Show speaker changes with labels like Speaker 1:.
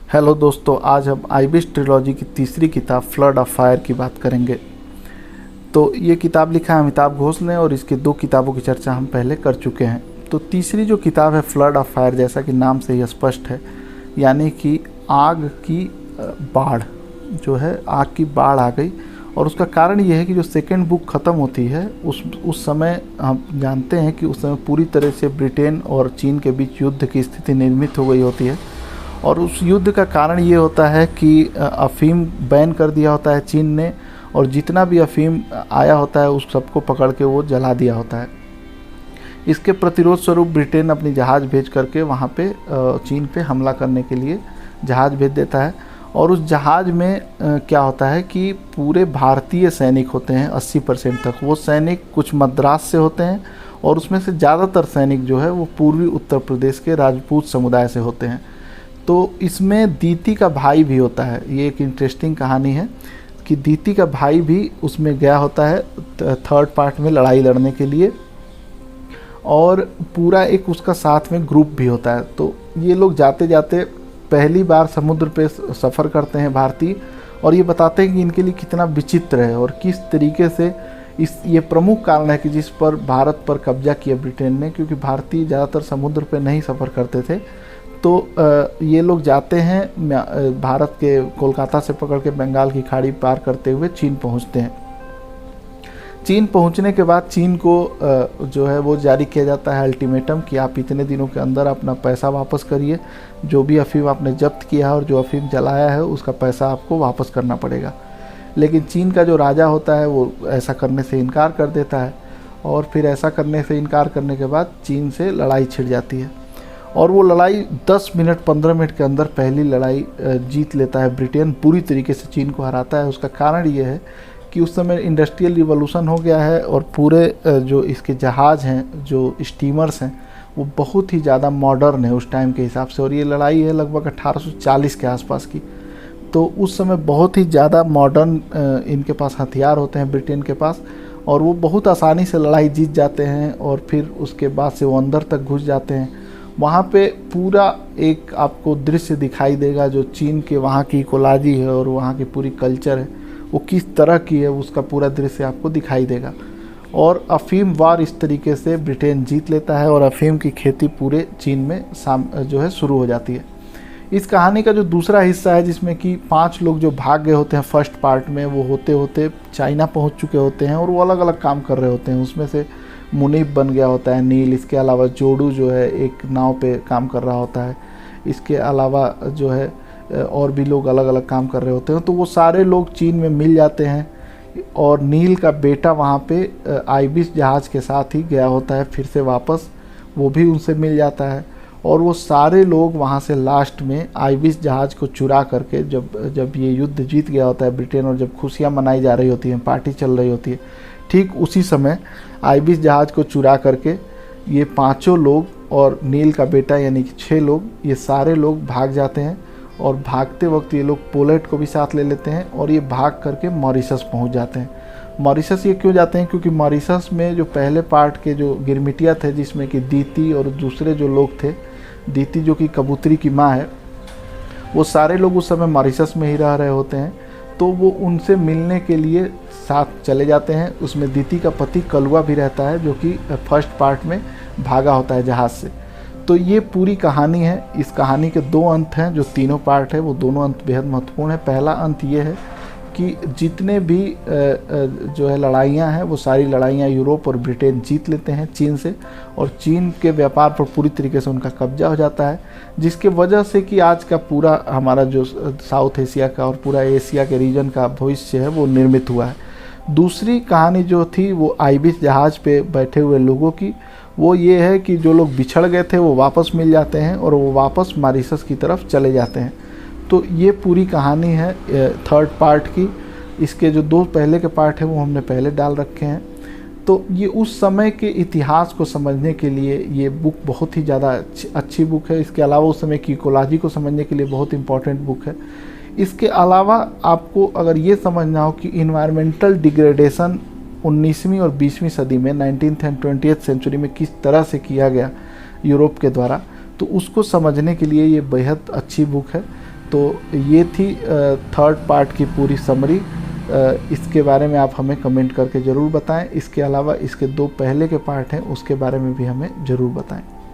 Speaker 1: Hello दोस्तों, आज हम आइबिस ट्रिलॉजी की तीसरी किताब फ्लड ऑफ फायर की बात करेंगे। तो ये किताब लिखा है अमिताभ घोष ने और इसकी दो किताबों की चर्चा हम पहले कर चुके हैं। तो तीसरी जो किताब है फ्लड ऑफ फायर, जैसा कि नाम से ही स्पष्ट है, यानी कि आग की बाढ़, जो है आग की बाढ़ आ गई। और उसका कारण ये है कि जो सेकेंड बुक ख़त्म होती है उस समय हम जानते हैं कि उस समय पूरी तरह से ब्रिटेन और चीन के बीच युद्ध की स्थिति निर्मित हो गई होती है। और उस युद्ध का कारण ये होता है कि अफ़ीम बैन कर दिया होता है चीन ने, और जितना भी अफ़ीम आया होता है उस सबको पकड़ के वो जला दिया होता है। इसके प्रतिरोध स्वरूप ब्रिटेन अपनी जहाज़ भेज करके वहाँ पे चीन पे हमला करने के लिए जहाज़ भेज देता है। और उस जहाज़ में क्या होता है कि पूरे भारतीय सैनिक होते हैं 80% तक। वो सैनिक कुछ मद्रास से होते हैं और उसमें से ज़्यादातर सैनिक जो है वो पूर्वी उत्तर प्रदेश के राजपूत समुदाय से होते हैं। तो इसमें दीति का भाई भी होता है। ये एक इंटरेस्टिंग कहानी है कि दीति का भाई भी उसमें गया होता है थर्ड पार्ट में लड़ाई लड़ने के लिए, और पूरा एक उसका साथ में ग्रुप भी होता है। तो ये लोग जाते जाते पहली बार समुद्र पे सफ़र करते हैं भारतीय, और ये बताते हैं कि इनके लिए कितना विचित्र है और किस तरीके से ये प्रमुख कारण है कि जिस पर भारत पर कब्जा किया ब्रिटेन ने, क्योंकि भारतीय ज़्यादातर समुद्र पे नहीं सफ़र करते थे। तो ये लोग जाते हैं भारत के कोलकाता से पकड़ के बंगाल की खाड़ी पार करते हुए चीन पहुंचते हैं। चीन पहुंचने के बाद चीन को जो है वो जारी किया जाता है अल्टीमेटम कि आप इतने दिनों के अंदर अपना पैसा वापस करिए, जो भी अफ़ीम आपने जब्त किया है और जो अफ़ीम जलाया है उसका पैसा आपको वापस करना पड़ेगा। लेकिन चीन का जो राजा होता है वो ऐसा करने से इनकार कर देता है, और फिर ऐसा करने से इनकार करने के बाद चीन से लड़ाई छिड़ जाती है। और वो लड़ाई 10 मिनट 15 मिनट के अंदर पहली लड़ाई जीत लेता है ब्रिटेन, पूरी तरीके से चीन को हराता है। उसका कारण ये है कि उस समय इंडस्ट्रियल रिवॉल्यूशन हो गया है और पूरे जो इसके जहाज़ हैं, जो स्टीमर्स हैं, वो बहुत ही ज़्यादा मॉडर्न है उस टाइम के हिसाब से। और ये लड़ाई है लगभग 1840 के आसपास की। तो उस समय बहुत ही ज़्यादा मॉडर्न इनके पास हथियार होते हैं ब्रिटेन के पास, और वो बहुत आसानी से लड़ाई जीत जाते हैं। और फिर उसके बाद से वो अंदर तक घुस जाते हैं। वहाँ पे पूरा एक आपको दृश्य दिखाई देगा जो चीन के वहाँ की इकोलॉजी है और वहाँ की पूरी कल्चर है वो किस तरह की है, उसका पूरा दृश्य आपको दिखाई देगा। और अफ़ीम वार इस तरीके से ब्रिटेन जीत लेता है और अफ़ीम की खेती पूरे चीन में जो है शुरू हो जाती है। इस कहानी का जो दूसरा हिस्सा है जिसमें कि 5 लोग जो भाग गए होते हैं फर्स्ट पार्ट में, वो होते होते चाइना पहुँच चुके होते हैं और वो अलग अलग काम कर रहे होते हैं। उसमें से मुनीब बन गया होता है नील, इसके अलावा जोडू जो है एक नाव पे काम कर रहा होता है, इसके अलावा जो है और भी लोग अलग अलग काम कर रहे होते हैं। तो वो सारे लोग चीन में मिल जाते हैं, और नील का बेटा वहाँ पे आइबिस जहाज़ के साथ ही गया होता है फिर से वापस, वो भी उनसे मिल जाता है। और वो सारे लोग वहाँ से लास्ट में आइबिस जहाज़ को चुरा करके, जब ये युद्ध जीत गया होता है ब्रिटेन और जब खुशियाँ मनाई जा रही होती हैं, पार्टी चल रही होती है, ठीक उसी समय आइबिस जहाज़ को चुरा करके ये 5 लोग और नील का बेटा यानी कि 6 लोग, ये सारे लोग भाग जाते हैं। और भागते वक्त ये लोग पोलैंड को भी साथ ले लेते हैं और ये भाग करके मॉरिशस पहुंच जाते हैं। मॉरिशस ये क्यों जाते हैं? क्योंकि मॉरिशस में जो पहले पार्ट के जो गिरमिटिया थे, जिसमें कि दीति और दूसरे जो लोग थे, दीति जो कि कबूतरी की माँ है, वो सारे लोग उस समय मॉरिशस में ही रह रहे होते हैं। तो वो उनसे मिलने के लिए साथ चले जाते हैं। उसमें दीति का पति कलुआ भी रहता है जो कि फर्स्ट पार्ट में भागा होता है जहाज़ से। तो ये पूरी कहानी है। इस कहानी के 2 अंत हैं, जो तीनों पार्ट है वो दोनों अंत बेहद महत्वपूर्ण है। पहला अंत ये है कि जितने भी जो है लड़ाइयाँ हैं वो सारी लड़ाइयाँ यूरोप और ब्रिटेन जीत लेते हैं चीन से, और चीन के व्यापार पर पूरी तरीके से उनका कब्जा हो जाता है, जिसके वजह से कि आज का पूरा हमारा जो साउथ एशिया का और पूरा एशिया के रीजन का भविष्य है वो निर्मित हुआ है। दूसरी कहानी जो थी वो आइबिस जहाज़ पे बैठे हुए लोगों की, वो ये है कि जो लोग बिछड़ गए थे वो वापस मिल जाते हैं और वो वापस मॉरिशस की तरफ चले जाते हैं। तो ये पूरी कहानी है थर्ड पार्ट की। इसके जो 2 पहले के पार्ट हैं वो हमने पहले डाल रखे हैं। तो ये उस समय के इतिहास को समझने के लिए ये बुक बहुत ही ज़्यादा अच्छी बुक है। इसके अलावा उस समय की इकोलॉजी को समझने के लिए बहुत इंपॉर्टेंट बुक है। इसके अलावा आपको अगर ये समझना हो कि इन्वायरमेंटल डिग्रेडेशन 19वीं और 20वीं सदी में 19th एंड 20th सेंचुरी में किस तरह से किया गया यूरोप के द्वारा, तो उसको समझने के लिए ये बेहद अच्छी बुक है। तो ये थी थर्ड पार्ट की पूरी समरी। इसके बारे में आप हमें कमेंट करके ज़रूर बताएं। इसके अलावा इसके 2 पहले के पार्ट हैं, उसके बारे में भी हमें ज़रूर बताएं।